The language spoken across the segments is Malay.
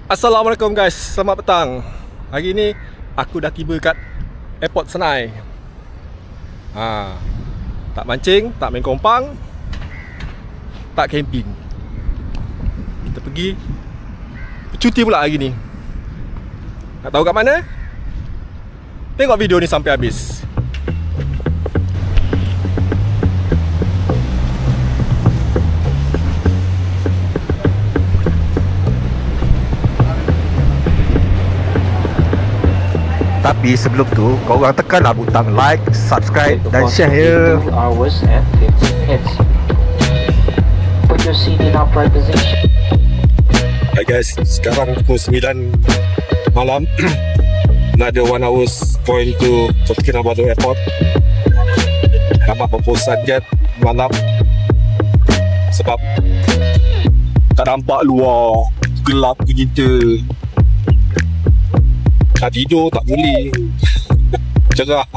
Assalamualaikum guys, selamat petang. Hari ni aku dah tiba kat Airport Senai. Tak mancing, tak main kompang, tak camping. Kita pergi bercuti pula hari ni. Nak tahu kat mana? Tengok video ni sampai habis. Tapi sebelum tu, korang tekanlah butang like, subscribe dan share ya. 2 hours and 15 minutes. Put your seat in upright position. Hai guys, sekarang pukul 9 malam. Nak ada 1 hours point to Kota Kinabalu Airport. Nampak berposan jet malam sebab tak nampak luar, gelap begitu. Nak tidur tak boleh, cerah.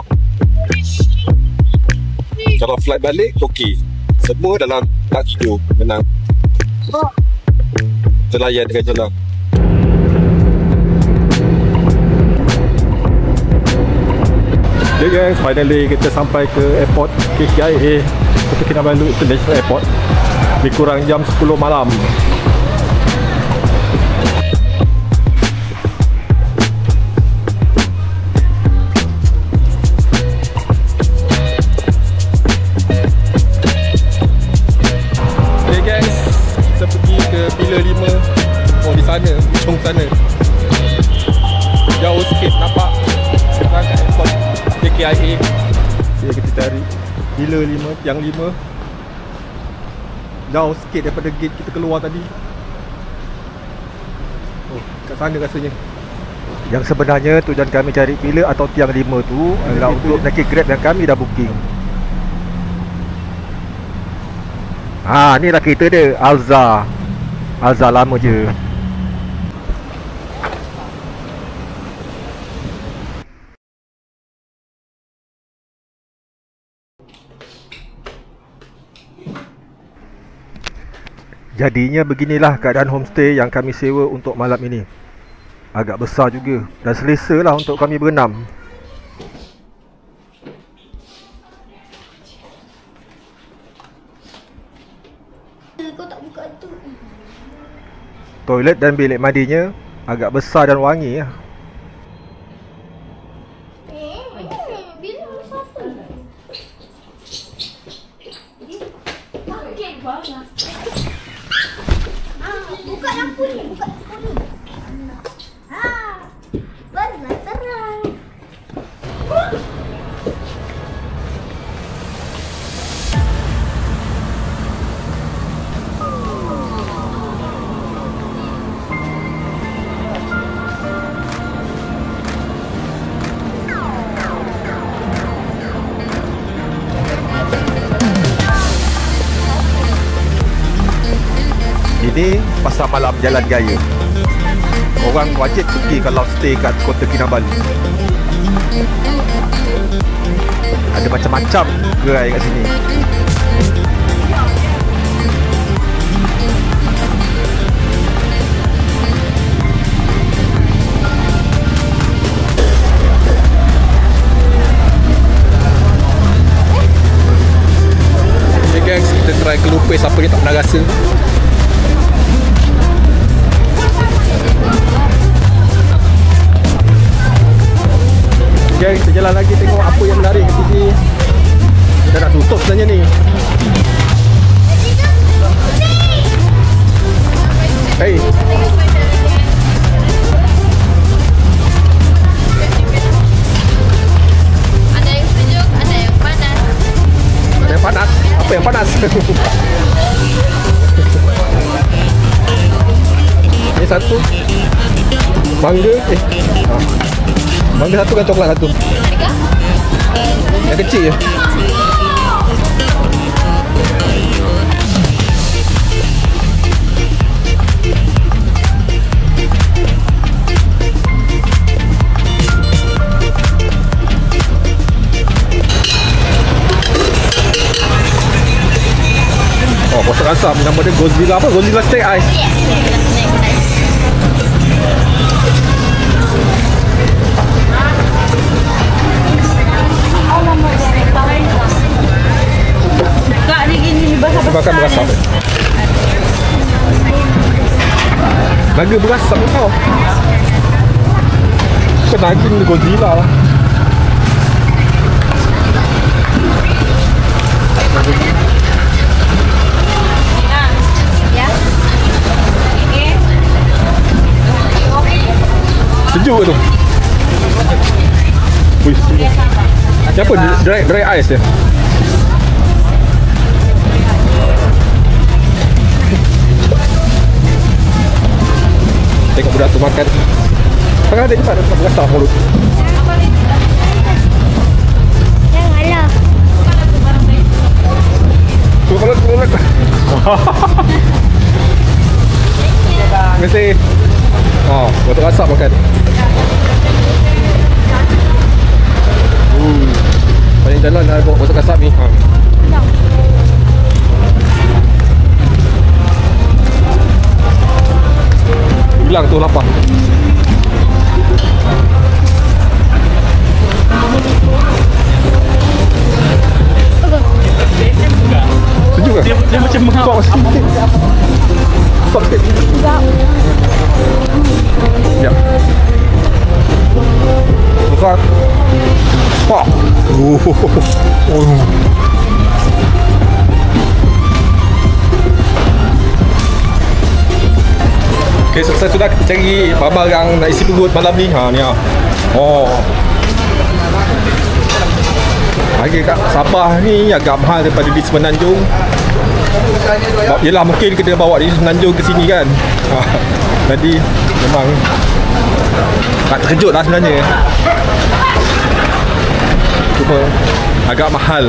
Kalau flight balik, okey. Semua dalam tak tidur, menang. Terlayan dengan jalan. Okay guys, finally kita sampai ke airport KKIA Kota Kinabalu International Airport. Lebih kurang jam 10 malam. Pilar 5. Oh, di sana, ujung sana. Jauh sikit nampak sekarang kat airport KKIA. Jadi kita cari pilar 5, yang 5. Jauh sikit daripada gate kita keluar tadi. Oh, kat sana rasanya. Yang sebenarnya tujuan kami cari pilar atau tiang 5 tu adalah untuk naik Grab yang kami dah booking. Ni lah kereta dia, Alza lama je. Jadinya beginilah keadaan homestay yang kami sewa untuk malam ini. Agak besar juga dan selesa lah untuk kami berenam. Kau tak buka tu. Toilet dan bilik mandinya agak besar dan wangi lah. Bila siapa? Okey, bagus. Buka lampu ni, buka lampu ni. Barulah terang. Ini pasar malam Jalan Gaya. Orang wajib pergi kalau stay kat Kota Kinabalu. Ada macam-macam gerai kat sini. Okay guys, kita try kelupis apa kita tak pernah rasa. Guys, kita jalan lagi tengok apa yang menarik kat sini. Kita nak tutup sebenarnya ni. Hey. Ada yang sejuk, ada yang panas. Ada yang panas? Apa yang panas? Ini satu mangga. Mangga satu kan coklat satu. Yang kecil je. Oh, posak asam. Nama dia Godzilla apa? Godzilla Steak Ice. Yes, Godzilla Steak Ice. Naga berasap tau. Bukan naga ni Godzilla lah. Ya. Sejuk tu. Wih, siapa? Dry ice dia. Tengok budak tu makan. Tengah ada cepat nak berasap mulut. Janganlah. Tu kalau mulut. Mesti. Buat rasap makan. Paling jalan dah bawa botol kasap ni. Hilang tu lapar. Sejuk ke? Dia macam mengap. Stop sikit. Ya. Buka. Wah. Okay, selesai sudah kita cari barang nak isi perut malam ni. Ni harga kat Sabah ni agak mahal daripada di Semenanjung. Yelah, mungkin kita bawa di Semenanjung ke sini kan. Jadi memang tak terkejut lah sebenarnya. Cuma agak mahal.